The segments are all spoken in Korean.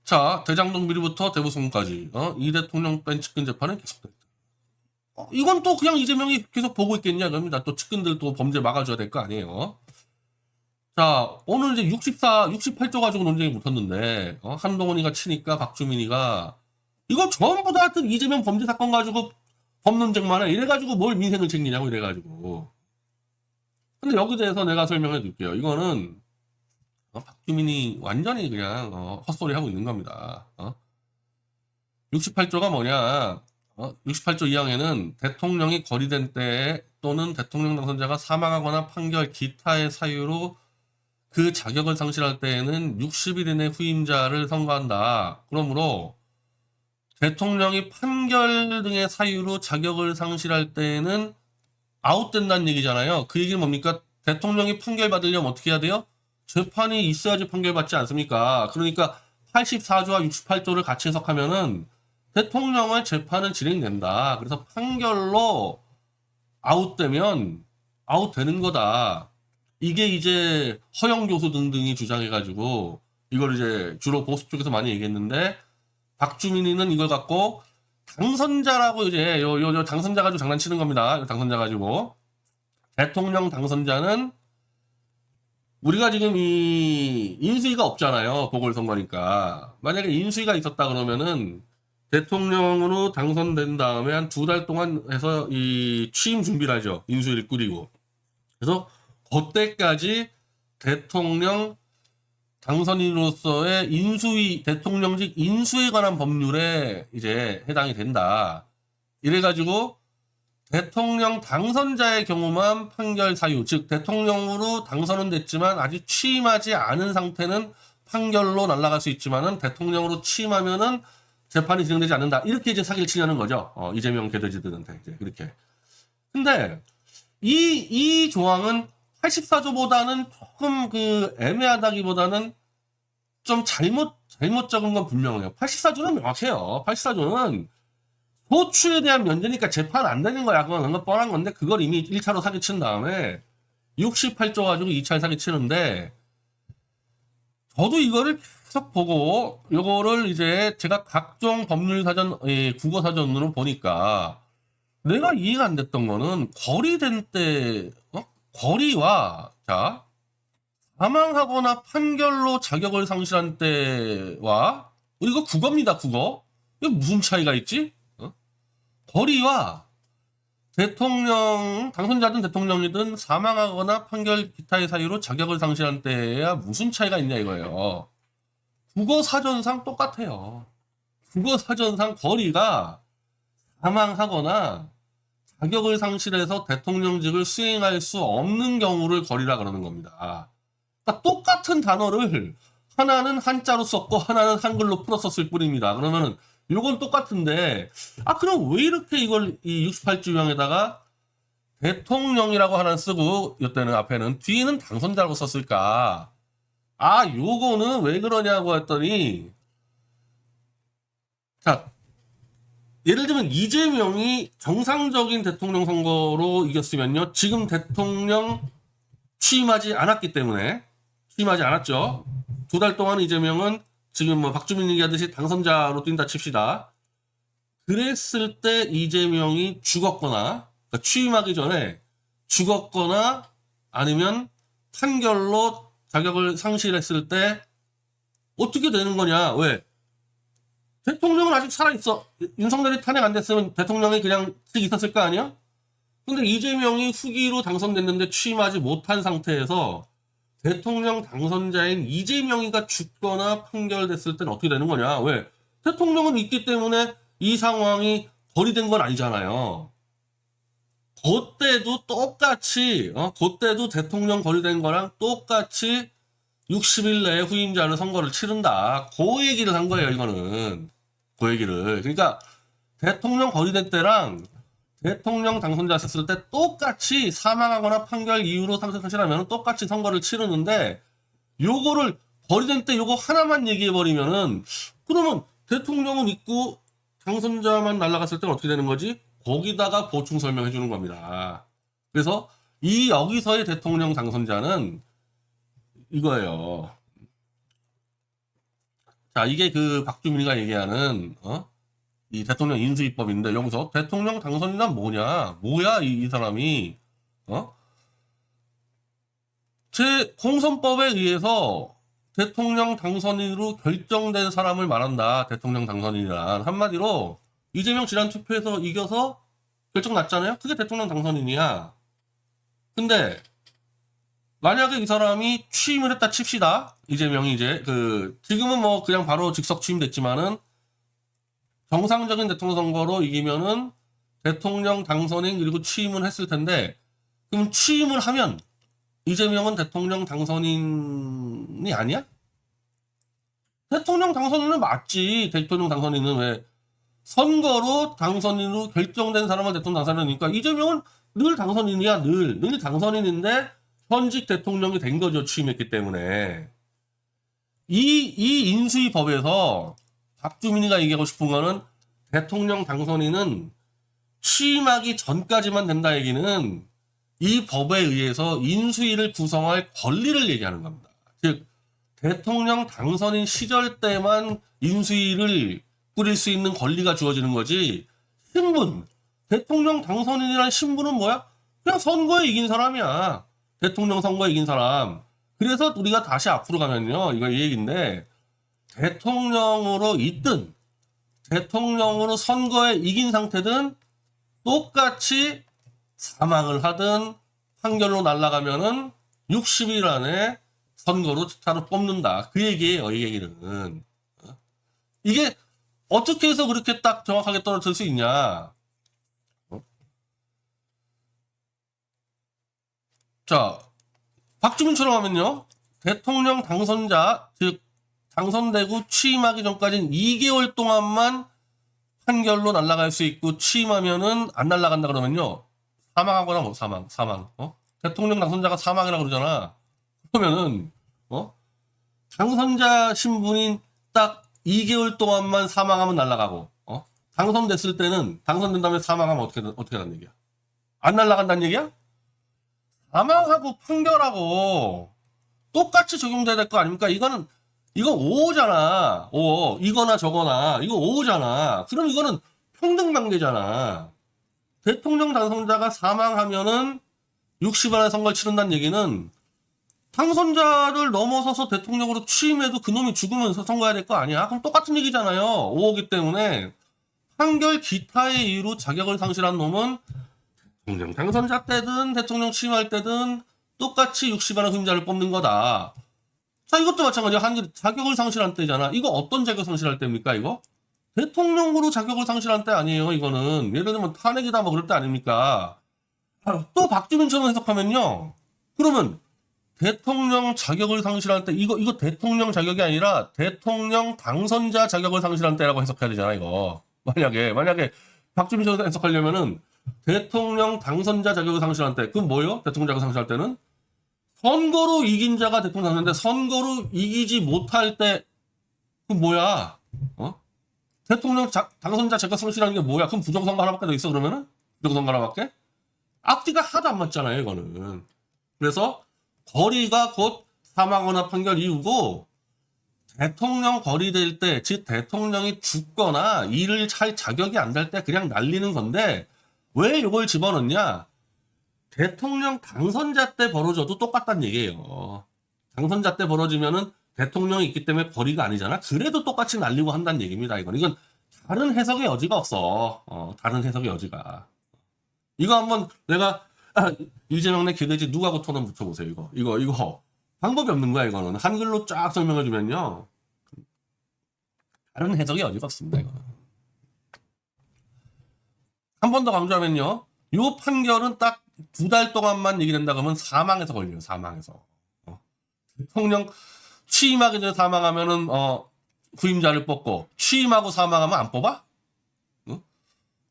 자, 대장동 비리부터 대부송까지 이 대통령 뺀 측근 재판은 계속됐다. 이건 또 그냥 이재명이 계속 보고 있겠냐 그럽니다. 또 측근들 또 범죄 막아줘야 될 거 아니에요. 자, 오늘 이제 68조 가지고 논쟁이 붙었는데 한동훈이가 치니까 박주민이가 이거 전부 다 하여튼 이재명 범죄 사건 가지고 법 논쟁만 해. 이래가지고 뭘 민생을 챙기냐고 이래가지고. 근데 여기 대해서 내가 설명해 줄게요. 이거는 박주민이 완전히 그냥 헛소리 하고 있는 겁니다. 68조가 뭐냐? 68조 2항에는 대통령이 거리된 때에 또는 대통령 당선자가 사망하거나 판결 기타의 사유로 그 자격을 상실할 때에는 60일 이내 후임자를 선거한다. 그러므로 대통령이 판결 등의 사유로 자격을 상실할 때에는 아웃된다는 얘기잖아요. 그 얘기는 뭡니까? 대통령이 판결 받으려면 어떻게 해야 돼요? 재판이 있어야지 판결 받지 않습니까? 그러니까 84조와 68조를 같이 해석하면은 대통령의 재판은 진행된다. 그래서 판결로 아웃되면 아웃되는 거다. 이게 이제 허영 교수 등등이 주장해가지고 이걸 이제 주로 보수 쪽에서 많이 얘기했는데 박주민이는 이걸 갖고 당선자라고 이제 요 당선자 가지고 장난치는 겁니다. 당선자 가지고 대통령 당선자는 우리가 지금 이 인수위가 없잖아요. 보궐선거니까. 만약에 인수위가 있었다 그러면은 대통령으로 당선된 다음에 한 2달 동안 해서 이 취임 준비를 하죠. 인수위를 꾸리고. 그래서 그때까지 대통령 당선인으로서의 인수위, 대통령직 인수에 관한 법률에 이제 해당이 된다. 이래가지고 대통령 당선자의 경우만 판결 사유, 즉 대통령으로 당선은 됐지만 아직 취임하지 않은 상태는 판결로 날아갈 수 있지만은 대통령으로 취임하면은 재판이 진행되지 않는다. 이렇게 이제 사기를 치려는 거죠. 이재명 개돼지들한테 이제 그렇게. 근데 이 조항은 84조보다는 조금 그 애매하다기보다는 좀 잘못 적은 건 분명해요. 84조는 명확해요. 84조는 소추에 대한 면제니까 재판 안 되는 거야. 그건 뻔한 건데 그걸 이미 1차로 사기친 다음에 68조 가지고 2차에 사기치는데 저도 이거를 계속 보고 요거를 이제 제가 각종 법률 사전, 국어 사전으로 보니까 내가 이해가 안 됐던 거는 거리된 때 거리와 자 사망하거나 판결로 자격을 상실한 때와 이거 국어입니다. 국어. 이거 무슨 차이가 있지? 거리와 대통령 당선자든 대통령이든 사망하거나 판결 기타의 사유로 자격을 상실한 때야 무슨 차이가 있냐 이거예요. 국어 사전상 똑같아요. 국어 사전상 거리가 사망하거나 자격을 상실해서 대통령직을 수행할 수 없는 경우를 거리라 그러는 겁니다. 그러니까 똑같은 단어를 하나는 한자로 썼고 하나는 한글로 풀었었을 뿐입니다. 그러면은 이건 똑같은데 그럼 왜 이렇게 이걸 이 68조 유형에다가 대통령이라고 하나 쓰고 이때는 앞에는 뒤에는 당선자라고 썼을까? 요거는 왜 그러냐고 했더니 자 예를 들면 이재명이 정상적인 대통령 선거로 이겼으면요. 지금 대통령 취임하지 않았기 때문에 취임하지 않았죠. 2달 동안 이재명은 지금 뭐 박주민 얘기하듯이 당선자로 뛴다 칩시다. 그랬을 때 이재명이 죽었거나 그러니까 취임하기 전에 죽었거나 아니면 판결로 자격을 상실했을 때 어떻게 되는 거냐. 왜? 대통령은 아직 살아있어. 윤석열이 탄핵 안 됐으면 대통령이 그냥 쓱 있었을 거 아니야? 근데 이재명이 후기로 당선됐는데 취임하지 못한 상태에서 대통령 당선자인 이재명이가 죽거나 판결됐을 때는 어떻게 되는 거냐? 왜? 대통령은 있기 때문에 이 상황이 거리된 건 아니잖아요. 그때도 똑같이, 그때도 대통령 거리된 거랑 똑같이 60일 내에 후임자는 선거를 치른다. 그 얘기를 한 거예요, 이거는. 그 얘기를. 그러니까 대통령 거리된 때랑 대통령 당선자 썼을 때 똑같이 사망하거나 판결 이후로 상실하면 똑같이 선거를 치르는데 요거를 거리된 때 요거 하나만 얘기해버리면은 그러면 대통령은 있고 당선자만 날아갔을 때는 어떻게 되는 거지? 거기다가 보충 설명해 주는 겁니다. 그래서 이 여기서의 대통령 당선자는 이거예요. 자, 이게 그 박주민이가 얘기하는 이 대통령 인수위법인데 여기서 대통령 당선인은 뭐냐? 뭐야 이 사람이 제 공선법에 의해서 대통령 당선인으로 결정된 사람을 말한다. 대통령 당선인이란 한마디로 이재명 지난 투표에서 이겨서 결정 났잖아요. 그게 대통령 당선인이야. 근데 만약에 이 사람이 취임을 했다 칩시다. 이재명이 이제 지금은 뭐 그냥 바로 즉석 취임됐지만은 정상적인 대통령 선거로 이기면은 대통령 당선인 그리고 취임을 했을 텐데 그럼 취임을 하면 이재명은 대통령 당선인이 아니야? 대통령 당선인은 맞지. 대통령 당선인은 왜 선거로 당선인으로 결정된 사람을 대통령 당선인이니까 이재명은 늘 당선인이야. 늘 당선인인데 현직 대통령이 된 거죠. 취임했기 때문에. 이 인수위 법에서 박주민이가 얘기하고 싶은 거는 대통령 당선인은 취임하기 전까지만 된다 얘기는 이 법에 의해서 인수위를 구성할 권리를 얘기하는 겁니다. 즉 대통령 당선인 시절 때만 인수위를 꾸릴 수 있는 권리가 주어지는 거지. 신분, 대통령 당선인이라는 신분은 뭐야? 그냥 선거에 이긴 사람이야. 대통령 선거에 이긴 사람. 그래서 우리가 다시 앞으로 가면요. 이거 이 얘기인데 대통령으로 있든 대통령으로 선거에 이긴 상태든 똑같이 사망을 하든 판결로 날아가면은 60일 안에 선거로 차로 뽑는다. 그 얘기예요. 이 얘기는. 이게 어떻게 해서 그렇게 딱 정확하게 떨어질 수 있냐. 자, 박주민처럼 하면요. 대통령 당선자, 즉 당선되고 취임하기 전까지는 2개월 동안만 판결로 날아갈 수 있고 취임하면은 안 날아간다 그러면요. 사망하거나 뭐 사망. 대통령 당선자가 사망이라고 그러잖아. 그러면은 당선자 신분인 딱 2개월 동안만 사망하면 날아가고 당선됐을 때는 당선된 다음에 사망하면 어떻게 하는 얘기야? 안 날아간다는 얘기야? 사망하고 판결하고 똑같이 적용돼야 될 거 아닙니까? 이거 오잖아. 이거나 저거나 이거 오잖아. 그럼 이거는 평등관계잖아. 대통령 당선자가 사망하면은 60안에 선거를 치른다는 얘기는 당선자를 넘어서서 대통령으로 취임해도 그놈이 죽으면서 선거해야 될 거 아니야? 그럼 똑같은 얘기잖아요. 5호기 때문에 판결 기타의 이유로 자격을 상실한 놈은 대통령 당선자 때든 대통령 취임할 때든 똑같이 60안의 후임자를 뽑는 거다. 자, 이것도 마찬가지야. 자격을 상실한 때잖아. 이거 어떤 자격 상실할 때입니까, 이거? 대통령으로 자격을 상실한 때 아니에요, 이거는. 예를 들면 탄핵이다 뭐 그럴 때 아닙니까? 또 박주민처럼 해석하면요. 그러면 대통령 자격을 상실한 때 이거 대통령 자격이 아니라 대통령 당선자 자격을 상실한 때라고 해석해야 되잖아, 이거. 만약에 박주민처럼 해석하려면은 대통령 당선자 자격을 상실한 때 그건 뭐예요? 대통령 자격을 상실할 때는 선거로 이긴 자가 대통령 당선인데 선거로 이기지 못할 때 그건 뭐야? 대통령 당선자 자격 상실하는 게 뭐야? 그럼 부정선거 하나밖에 더 있어 그러면은? 부정선거 하나밖에? 앞뒤가 하나도 안 맞잖아요, 이거는. 그래서 거리가 곧 사망하거나 판결 이유고 대통령 거리될 때, 즉 대통령이 죽거나 일을 할 자격이 안 될 때 그냥 날리는 건데 왜 이걸 집어넣냐? 대통령 당선자 때 벌어져도 똑같다는 얘기예요. 당선자 때 벌어지면은 대통령이 있기 때문에 거리가 아니잖아. 그래도 똑같이 날리고 한다는 얘기입니다. 이건 다른 해석의 여지가 없어. 다른 해석의 여지가. 이거 한번 내가 이재명 내 기대지 누가고 토론 붙여보세요. 이거 방법이 없는 거야. 이거는 한글로 쫙 설명해 주면요. 다른 해석의 여지가 없습니다. 이거는. 한 번 더 강조하면요. 이 판결은 딱 2달 동안만 얘기된다 그러면 사망해서 걸려요. 사망해서. 대통령 취임하기 전에 사망하면은 후임자를 뽑고 취임하고 사망하면 안 뽑아?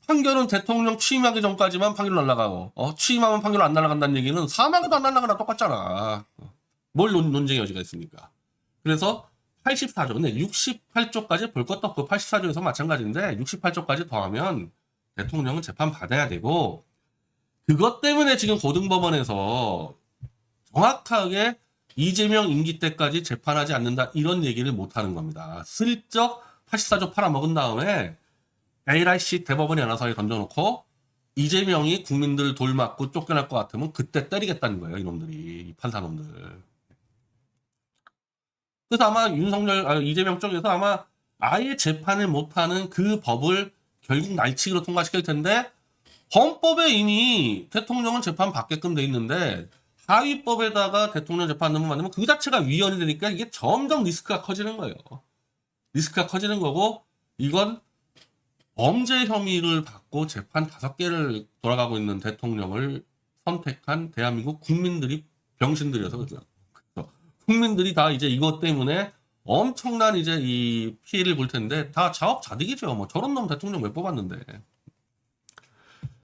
판결은 대통령 취임하기 전까지만 판결 날아가고 취임하면 판결 안 날아간다는 얘기는 사망해도 안 날아가나 똑같잖아. 뭘 논쟁의 여지가 있습니까? 그래서 84조 근데 68조까지 볼 것도 없고 84조에서 마찬가지인데 68조까지 더하면 대통령은 재판 받아야 되고 그것 때문에 지금 고등법원에서 정확하게 이재명 임기 때까지 재판하지 않는다 이런 얘기를 못 하는 겁니다. 슬쩍 84조 팔아먹은 다음에 A라이씨 대법원이 알아서 던져놓고 이재명이 국민들 돌맞고 쫓겨날 것 같으면 그때 때리겠다는 거예요. 이놈들이, 이 판사놈들. 그래서 아마 이재명 쪽에서 아마 아예 재판을 못하는 그 법을 결국 날치기로 통과시킬 텐데, 헌법에 이미 대통령은 재판 받게끔 돼 있는데 하위법에다가 대통령 재판을 만들면 그 자체가 위헌이 되니까 이게 점점 리스크가 커지는 거예요. 리스크가 커지는 거고, 이건 범죄 혐의를 받고 재판 5개를 돌아가고 있는 대통령을 선택한 대한민국 국민들이 병신들이어서 그렇죠. 국민들이 다 이제 이것 때문에 엄청난 이제 이 피해를 볼 텐데 다 자업자득이죠. 뭐 저런 놈 대통령 왜 뽑았는데.